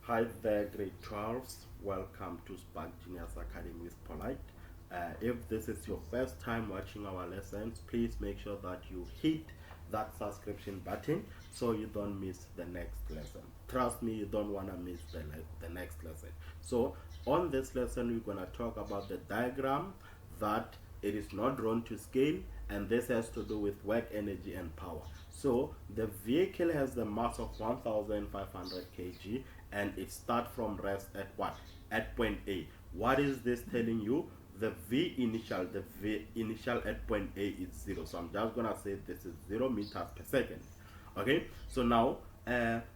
Hi there, grade 12s. Welcome to Spark Genius Academy with Polite. If this is your first time watching our lessons, please make sure that you hit that subscription button so you don't miss the next lesson. Trust me, you don't want to miss the next lesson. So, on this lesson, we're going to talk about the diagram that it is not drawn to scale, and this has to do with work, energy, and power. So the vehicle has the mass of 1500 kg and it starts from rest at what? At point A. What is this telling you? The V initial at point A is 0. So I'm just gonna say this is 0 meters per second. Okay, so now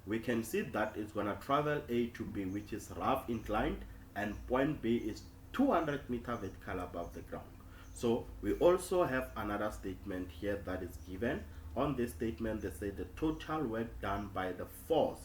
we can see that it's gonna travel A to B, which is rough inclined, and point B is 200 meter vertical above the ground. So we also have another statement here that is given. On this statement, they say the total work done by the force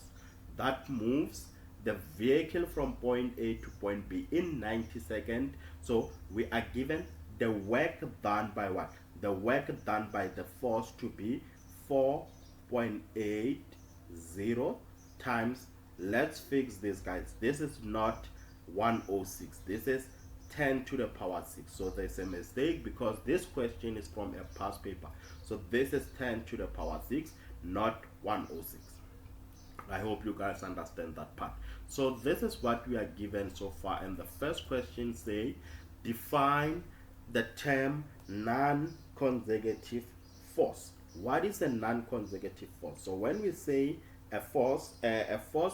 that moves the vehicle from point A to point B in 90 seconds. So we are given the work done by what? The work done by the force to be 4.80 times, let's fix this, guys. This is not 106. This is 10 to the power 6. So there's a mistake because this question is from a past paper. So this is 10 to the power 6, not 106. I hope you guys understand that part. So this is what we are given so far. And the first question say, define the term non-consecutive force. What is a non-consecutive force? So when we say a force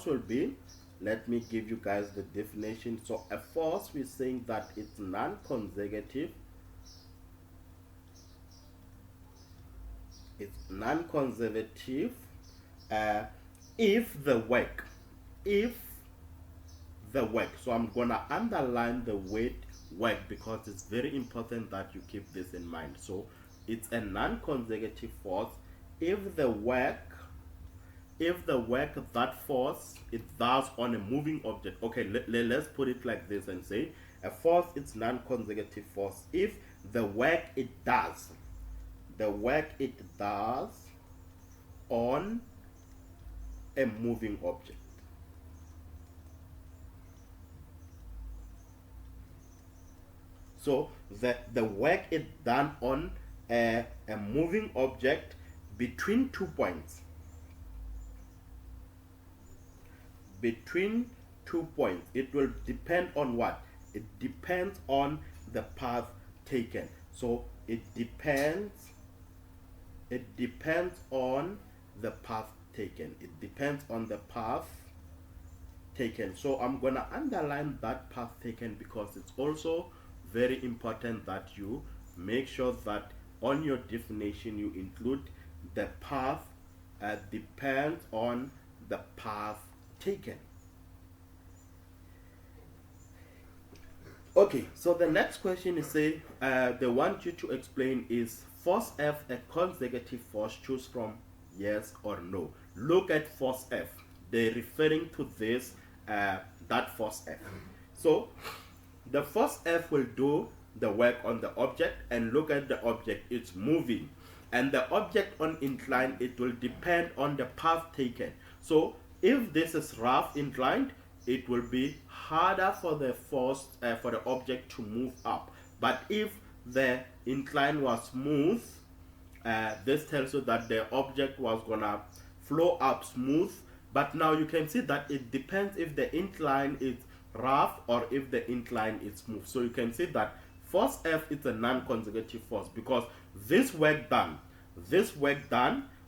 will be, let me give you guys the definition. So a force, we're saying that it's non-consecutive. It's non-consecutive if the work, so I'm gonna underline the word work because it's very important that you keep this in mind. So it's a non-consecutive force if the work that force it does on a moving object. Okay, let's put it like this and say a force is non-consecutive force if the work it does on a moving object. So the work is done on a moving object between 2 points. Between 2 points. It will depend on what? It depends on the path taken. So it depends on the path taken. It depends on the path taken. So I'm gonna underline that path taken because it's also very important that you make sure that on your definition you include the path depends on the path taken. Okay, so the next question is say they want you to explain is force F a consecutive force? Choose from yes or no. Look at force F. They're referring to this that force F. So the force F will do the work on the object, and look at the object, it's moving, and the object on incline, it will depend on the path taken. So if this is rough inclined, it will be harder for the force for the object to move up. But if the incline was smooth, this tells you that the object was gonna flow up smooth. But now you can see that it depends if the incline is rough or if the incline is smooth. So you can see that force F is a non-consecutive force because this work done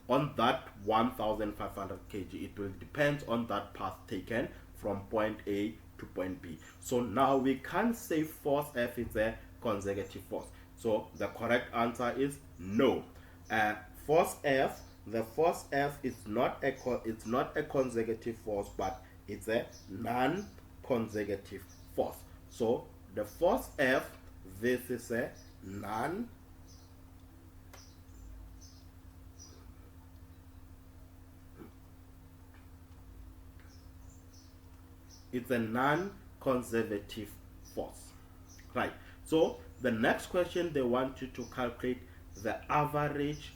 on that 1500 kg, it will depend on that path taken from point A to point B. So now we can't say force F is a consecutive force. So the correct answer is no. Force F, the force F is not a consecutive force, but it's a non-consecutive force. So the force F, this is a it's a non-conservative force, right? So the next question, they want you to calculate the average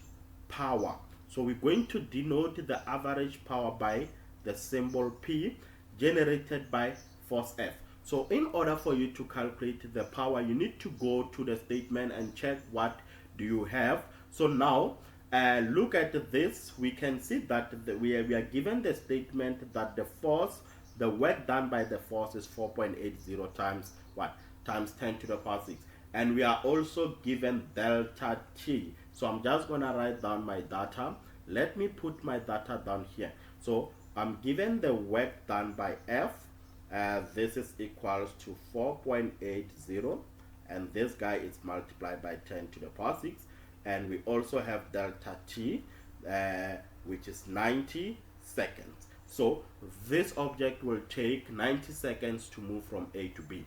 power. So we're going to denote the average power by the symbol P. generated by force F. So in order for you to calculate the power, you need to go to the statement and check what do you have. So now look at this. We can see that we are given the statement that the work done by the force is 4.80 times what? Times 10 to the power 6. And we are also given delta T. So I'm just going to write down my data. Let me put my data down here. So I'm given the work done by F. This is equals to 4.80, and this guy is multiplied by 10 to the power 6. And we also have delta T, which is 90 seconds. So this object will take 90 seconds to move from A to B.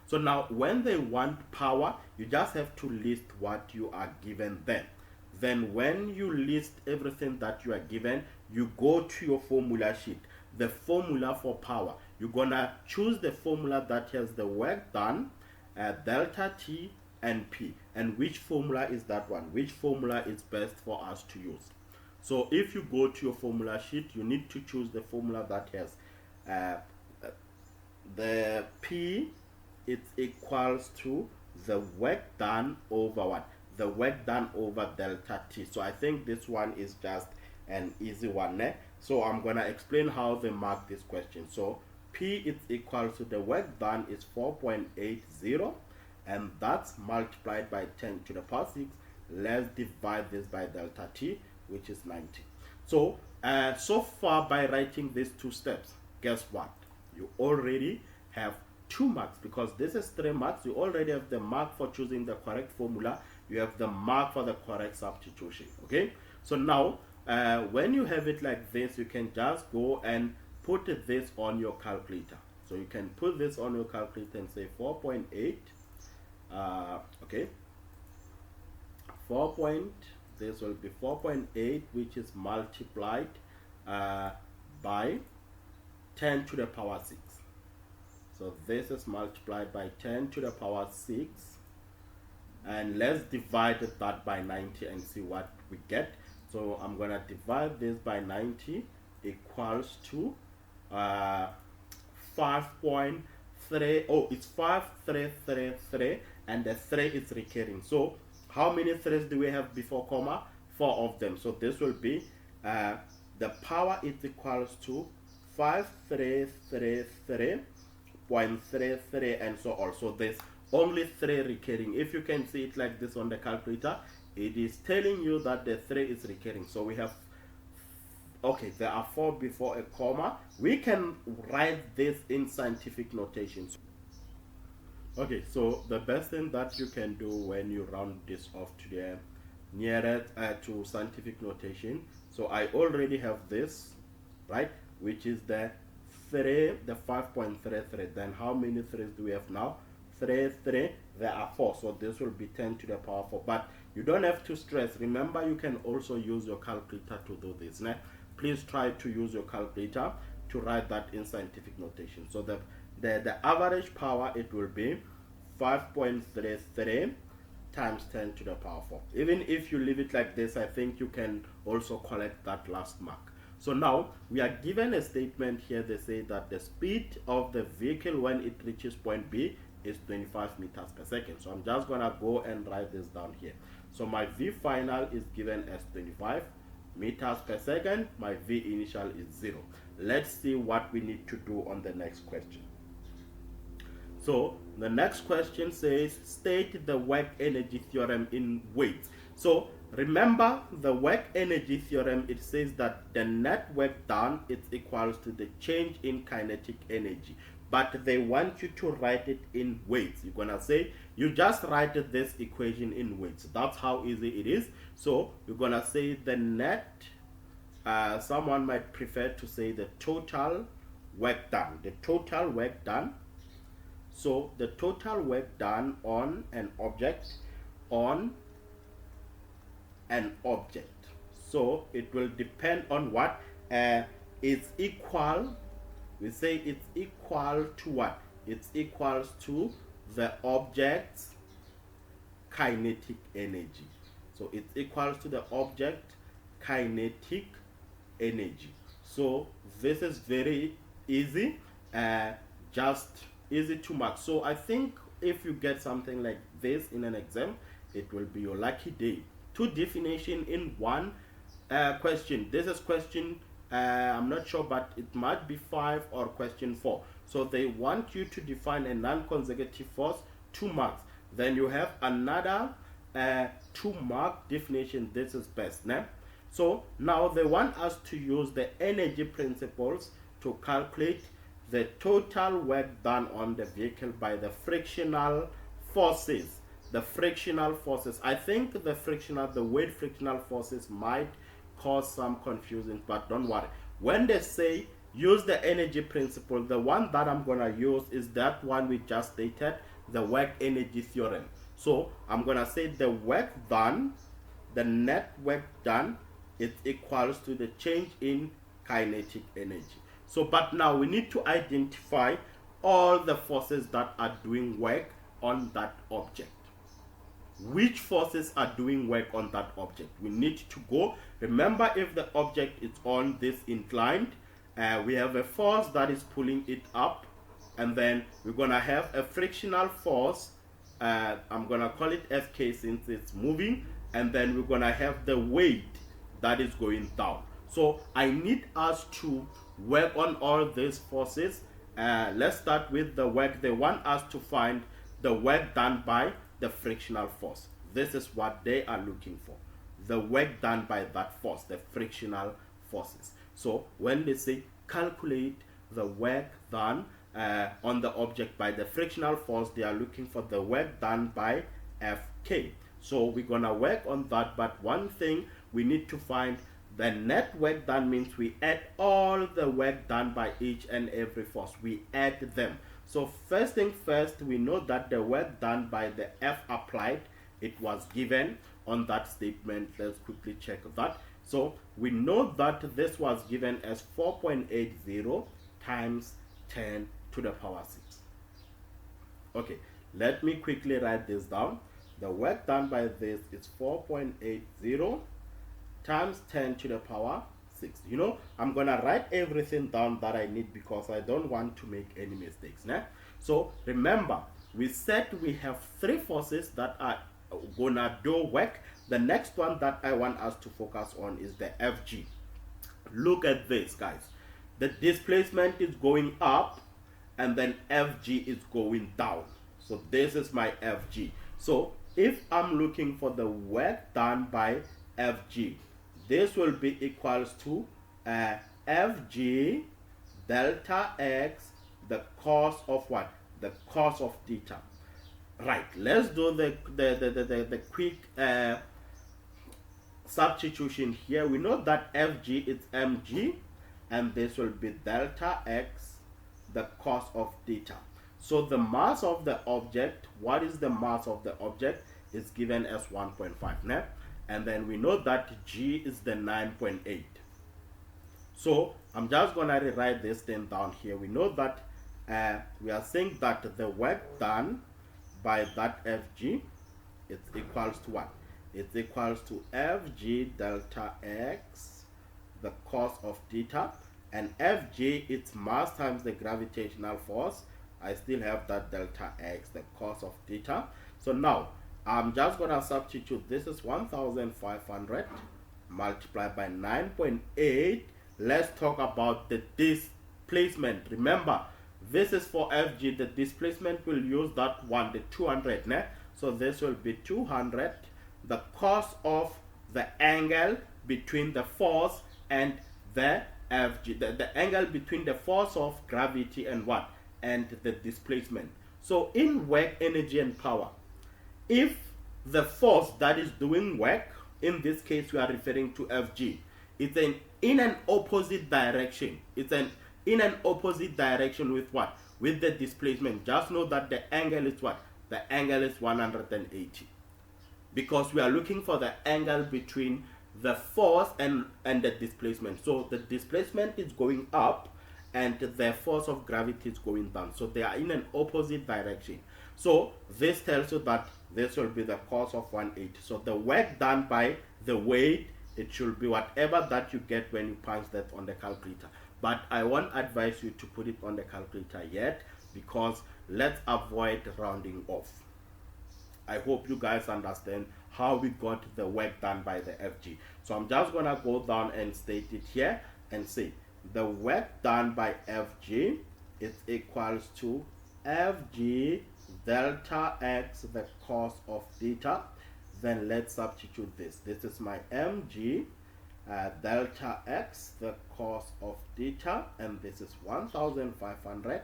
So now when they want power, you just have to list what you are given then. Then when you list everything that you are given, you go to your formula sheet. The formula for power, you're gonna choose the formula that has the work done, delta T and P. And which formula is that one? Which formula is best for us to use? So if you go to your formula sheet, you need to choose the formula that has the P, it's equals to the work done over what? The work done over delta T. So I think this one is just an easy one. So I'm gonna explain how they mark this question. So P is equal to the work done is 4.80, and that's multiplied by 10 to the power 6. Let's divide this by delta T, which is 90. So so far by writing these two steps, guess what? You already have 2 marks, because this is 3 marks. You already have the mark for choosing the correct formula. You have the mark for the correct substitution. Okay, so now when you have it like this, you can just go and put this on your calculator. So you can put this on your calculator and say 4.8 okay, this will be 4.8, which is multiplied by 10 to the power 6. So this is multiplied by 10 to the power 6, and let's divide that by 90 and see what we get. So I'm gonna divide this by 90, equals to 5.3. Oh, it's 5333, and the 3 is recurring. So how many 3's do we have before comma? 4 of them. So this will be the power is equals to 5333.33 and so on. So there's only 3 recurring. If you can see it like this on the calculator, it is telling you that the 3 is recurring. So we have, okay, there are 4 before a comma. We can write this in scientific notation. Okay, so the best thing that you can do when you round this off to the nearest to scientific notation. So I already have this, right, which is the 5.33. Then how many 3's do we have now? 3. There are 4, so this will be 10 to the power 4. But you don't have to stress. Remember, you can also use your calculator to do this. Please try to use your calculator to write that in scientific notation. So the average power, it will be 5.33 times 10 to the power 4. Even if you leave it like this, I think you can also collect that last mark. So now we are given a statement here. They say that the speed of the vehicle when it reaches point B is 25 meters per second. So I'm just gonna go and write this down here. So my V final is given as 25 meters per second. My V initial is 0. Let's see what we need to do on the next question. So the next question says, state the work energy theorem in weight. So remember the work energy theorem, it says that the net work done is equals to the change in kinetic energy. But they want you to write it in weights. You're gonna say, you just write this equation in weights. That's how easy it is. So you're gonna say the net, someone might prefer to say the total work done. The total work done. So the total work done on an object, So it will depend on what is equal. We say it's equal to what? It's equals to the object's kinetic energy. So it's equals to the object kinetic energy. So this is very easy. uh, just easy to mark. So I think if you get something like this in an exam, it will be your lucky day. Two definition in one question. This is question, I'm not sure, but it might be 5 or question 4. So they want you to define a non-consecutive force, 2 marks. Then you have another 2-mark definition. This is best. Né? So now they want us to use the energy principles to calculate the total work done on the vehicle by the frictional forces. The frictional forces. I think the word frictional forces might cause some confusion, but don't worry. When they say use the energy principle, the one that I'm gonna use is that one we just stated, the work energy theorem. So I'm gonna say the work done, the net work done, is equals to the change in kinetic energy. So, but now we need to identify all the forces that are doing work on that object. Which forces are doing work on that object? We need to go. Remember, if the object is on this inclined, we have a force that is pulling it up, and then we're gonna have a frictional force. I'm gonna call it Fk since it's moving, and then we're gonna have the weight that is going down. So I need us to work on all these forces. Let's start with the work. They want us to find the work done by the frictional force. This is what they are looking for. The work done by that force, the frictional forces. So when they say calculate the work done on the object by the frictional force, they are looking for the work done by Fk. So we're gonna work on that, but one thing we need to find the net work done means we add all the work done by each and every force. We add them. So first thing first, we know that the work done by the F applied, it was given on that statement. Let's quickly check that. So we know that this was given as 4.80 times 10 to the power 6. Okay, let me quickly write this down. The work done by this is 4.80 times 10 to the power 6. You know, I'm gonna write everything down that I need because I don't want to make any mistakes. Né? So remember, we said we have 3 forces that are gonna do work. The next one that I want us to focus on is the Fg. Look at this, guys. The displacement is going up, and then Fg is going down. So this is my Fg. So if I'm looking for the work done by Fg, this will be equals to Fg delta x, the cos of what? The cos of theta. Right, let's do the quick substitution here. We know that Fg is mg, and this will be delta x, the cos of theta. So the mass of the object, what is the mass of the object, is given as 1.5. Né? And then we know that G is the 9.8. So I'm just gonna rewrite this thing down here. We know that we are saying that the work done by that Fg is equals to what? It's equals to Fg delta x, the cos of theta, and Fg, its mass times the gravitational force. I still have that delta x, the cos of theta. So now I'm just gonna substitute. This is 1500 multiplied by 9.8. Let's talk about the displacement. Remember, this is for Fg. The displacement will use that one, the 200. Né? So this will be 200. The cos of the angle between the force and the Fg. The angle between the force of gravity and what? And the displacement. So in work, energy, and power, if the force that is doing work, in this case we are referring to Fg, it's in an opposite direction. It's in an opposite direction with what? With the displacement. Just know that the angle is what? The angle is 180. Because we are looking for the angle between the force and the displacement. So the displacement is going up and the force of gravity is going down. So they are in an opposite direction. So this tells you that this will be the cos of 180. So the work done by the weight, it should be whatever that you get when you punch that on the calculator. but I won't advise you to put it on the calculator yet, because let's avoid rounding off. I hope you guys understand how we got the work done by the FG. So I'm just gonna go down and state it here and say the work done by FG is equals to FG delta X, the cos of theta. Then let's substitute this. This is my mg delta X, the cos of theta, and this is 1500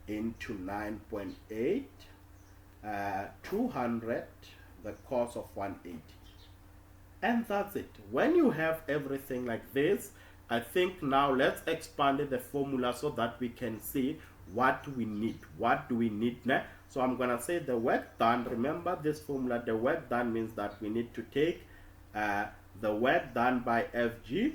into 9.8, 200, the cos of 180. And that's it. When you have everything like this, I think now let's expand the formula so that we can see what we need. What do we need now? So I'm gonna say the work done. Remember this formula, the work done means that we need to take the work done by FG,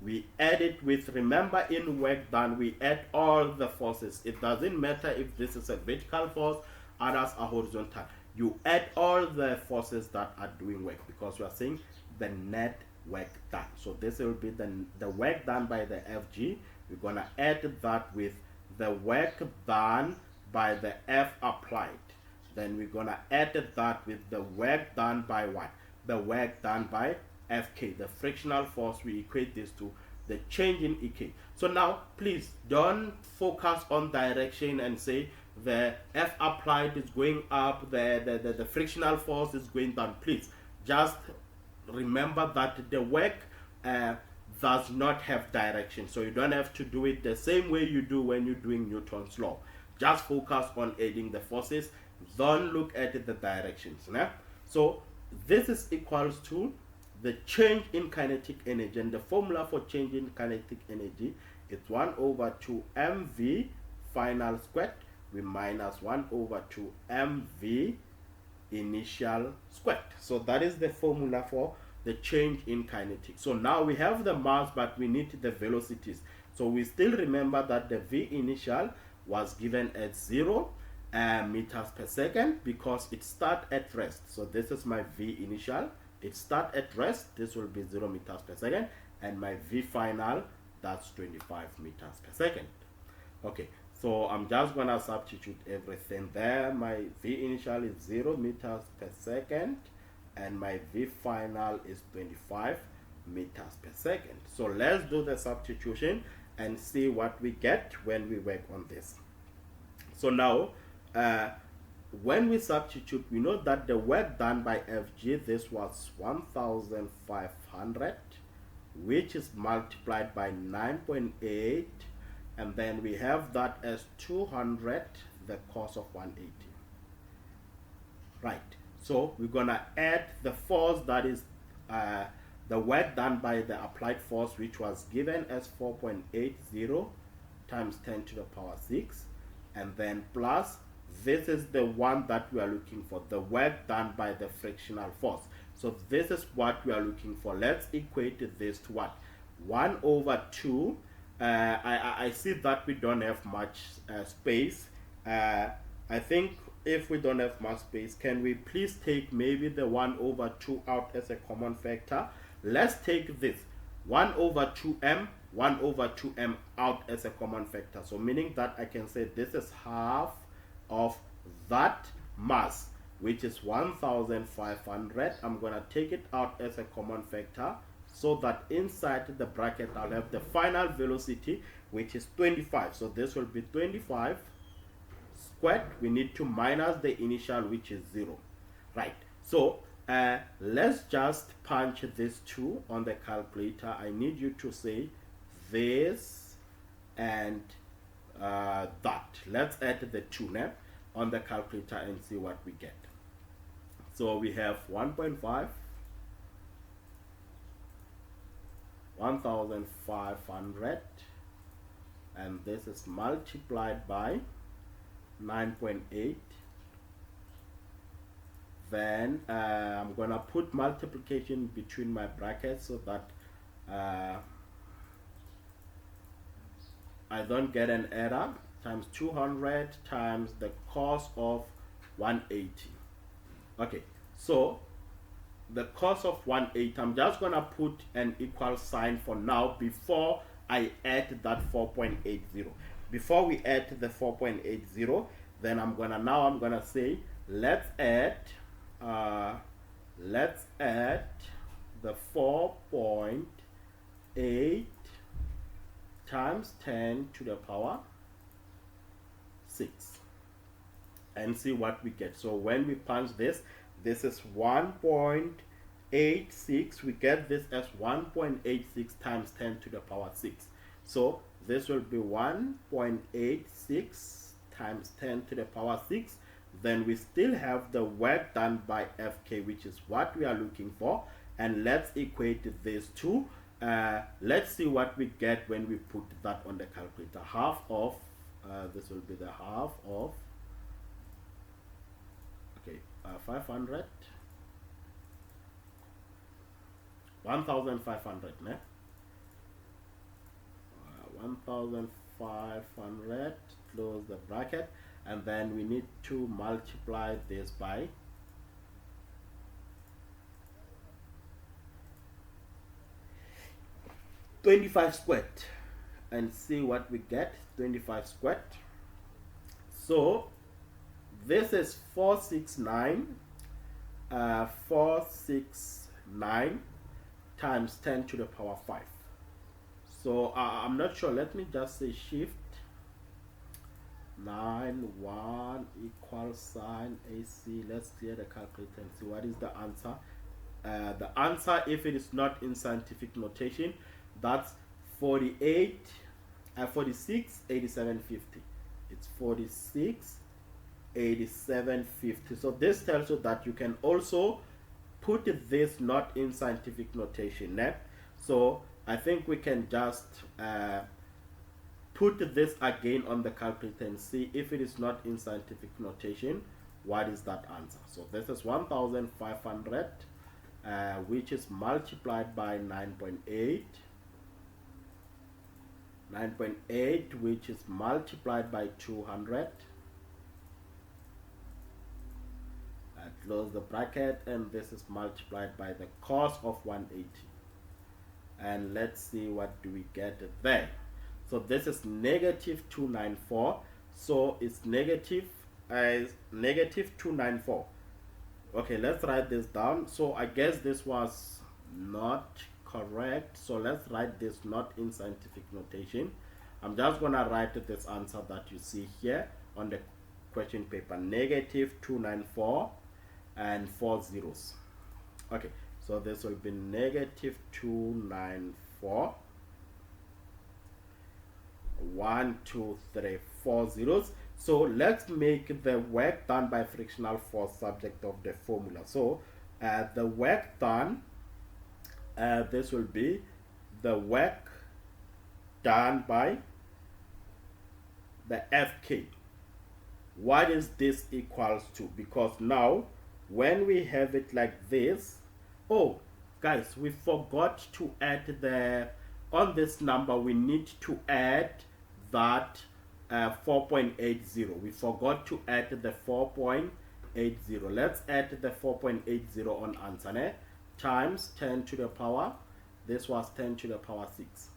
we add it with, remember in work done we add all the forces. It doesn't matter if this is a vertical force, others are horizontal. You add all the forces that are doing work, because we are saying the net work done. So this will be the work done by the FG. We're gonna add that with the work done by the F applied. Then we're gonna add that with the work done by what? The work done by Fk, the frictional force. We equate this to the change in Ek. So now please don't focus on direction and say the F applied is going up, the frictional force is going down. Please just remember that the work does not have direction, so you don't have to do it the same way you do when you're doing Newton's law. Just focus on adding the forces, don't look at the directions. Né? So this is equals to the change in kinetic energy, and the formula for change in kinetic energy is 1 over 2 mv final squared, we minus 1 over 2 mv initial squared. So that is the formula for the change in kinetic. So now we have the mass, but we need the velocities. So we still remember that the v initial was given at 0 meters per second, because it starts at rest. So this is my v initial, it starts at rest, this will be 0 meters per second, and my v final, that's 25 meters per second. Okay, so I'm just gonna substitute everything there. My v initial is 0 meters per second, and my v final is 25 meters per second. So let's do the substitution and see what we get when we work on this. So now when we substitute, we know that the work done by FG, this was 1500, which is multiplied by 9.8, and then we have that as 200, the cos of 180. Right, so we're gonna add the force, that is the work done by the applied force, which was given as 4.80 times 10 to the power 6, and then plus, this is the one that we are looking for, the work done by the frictional force. So this is what we are looking for. Let's equate this to what? 1 over 2. I see that we don't have much space. I think if we don't have much space, can we please take maybe the 1 over 2 out as a common factor? Let's take this 1 over 2m, 1 over 2m out as a common factor. So meaning that I can say this is half of that mass, which is 1500. I'm gonna take it out as a common factor, so that inside the bracket I'll have the final velocity, which is 25. So this will be 25 squared. We need to minus the initial, which is 0. Right, so let's just punch this 2 on the calculator. I need you to say this and that. Let's add the 2 now on the calculator and see what we get. So we have 1.5, 1500, and this is multiplied by 9.8. Then I'm gonna put multiplication between my brackets so that I don't get an error, times 200 times the cos of 180. Okay, so the cos of 180, I'm just gonna put an equal sign for now before I add that 4.80. Before we add the 4.80, then I'm gonna say let's add the 4.8 times 10 to the power 6 and see what we get. So when we punch this is 1.86. We get this as 1.86 times 10 to the power 6. So this will be 1.86 times 10 to the power 6. Then we still have the work done by FK, which is what we are looking for. And let's equate these two. Let's see what we get when we put that on the calculator. Half of this will be the half of 500, 1500, ne? 1500, close the bracket, and then we need to multiply this by 25 squared and see what we get. 25 squared. So this is 469 times 10 to the power 5. So I'm not sure. Let me just say shift 9 1 equals sign AC. Let's clear the calculator and see what is the answer. The answer, if it is not in scientific notation, that's 46.8750. It's 46.8750. So this tells you that you can also put this not in scientific notation. So I think we can just put this again on the calculator and see if it is not in scientific notation, what is that answer. So this is 1500, which is multiplied by 9.8, which is multiplied by 200. Close the bracket, and this is multiplied by the cos of 180. And let's see what do we get there. So this is negative 294. So it's negative 294. Okay, let's write this down. So I guess this was not correct. So let's write this not in scientific notation. I'm just gonna write this answer that you see here on the question paper. Negative 294 and 4 zeros. Okay, so this will be negative 294, 1 2 3 4 zeros. So let's make the work done by frictional force subject of the formula. So the work done, this will be the work done by the FK. What is this equals to? Because now when we have it like this, oh guys, we forgot to add the, on this number we need to add that 4.80. We forgot to add the 4.80. Let's add the 4.80 on answer, times 10 to the power, this was 10 to the power 6.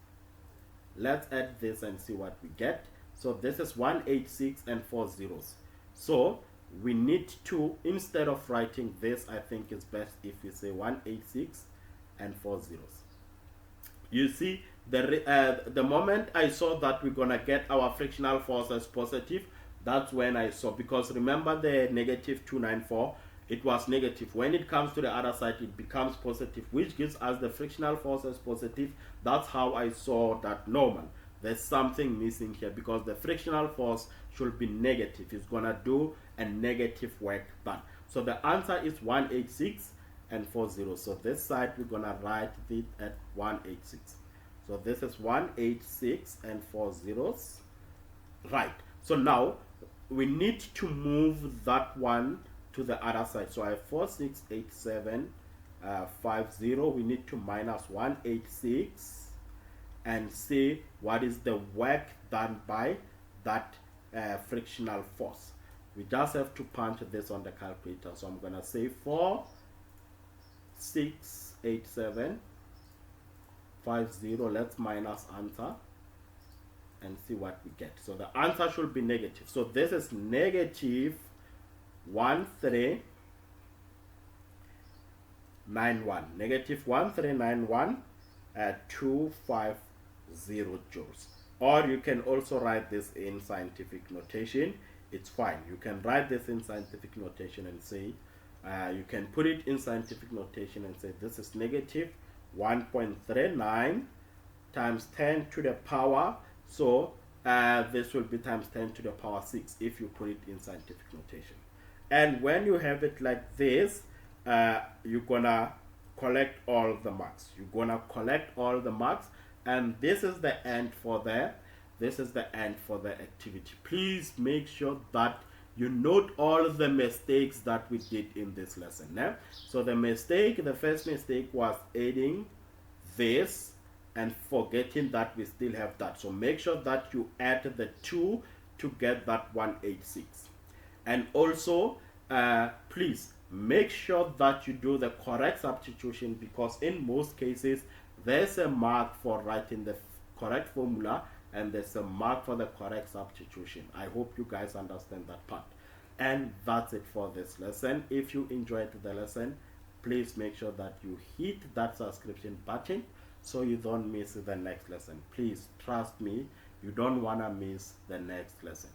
Let's add this and see what we get. So this is 186 and 4 zeros. So we need to, instead of writing this, I think it's best if we say 186 and 4 zeros. You see, the moment I saw that we're gonna get our frictional force as positive, that's when I saw, because remember the negative 294, it was negative. When it comes to the other side, it becomes positive, which gives us the frictional force as positive. That's how I saw that normal. There's something missing here, because the frictional force should be negative. It's gonna do a negative work done. So the answer is 186 and 4 zeros. So this side we're gonna write it at 186. So this is 186 and 4 zeros. Right. So now we need to move that one to the other side. So I have 468750. We need to minus 186 and see what is the work done by that frictional force. We just have to punch this on the calculator. So I'm gonna say 468750 2.50. Let's minus answer and see what we get. So the answer should be negative. So this is negative 1391. Negative 1391 at 250 joules. Or you can also write this in scientific notation. It's fine. You can write this in scientific notation and say, you can put it in scientific notation and say this is negative 1.39 times 10 to the power. So this will be times 10 to the power 6 if you put it in scientific notation. And when you have it like this, you're gonna collect all the marks. You're gonna collect all the marks, and this is the end for the activity. Please make sure that you note all the mistakes that we did in this lesson. So the first mistake was adding this and forgetting that we still have that. So make sure that you add the 2 to get that 186. And also, please make sure that you do the correct substitution, because in most cases there's a mark for writing the correct formula and there's a mark for the correct substitution. I hope you guys understand that part. And that's it for this lesson. If you enjoyed the lesson, please make sure that you hit that subscription button so you don't miss the next lesson. Please trust me, you don't want to miss the next lesson.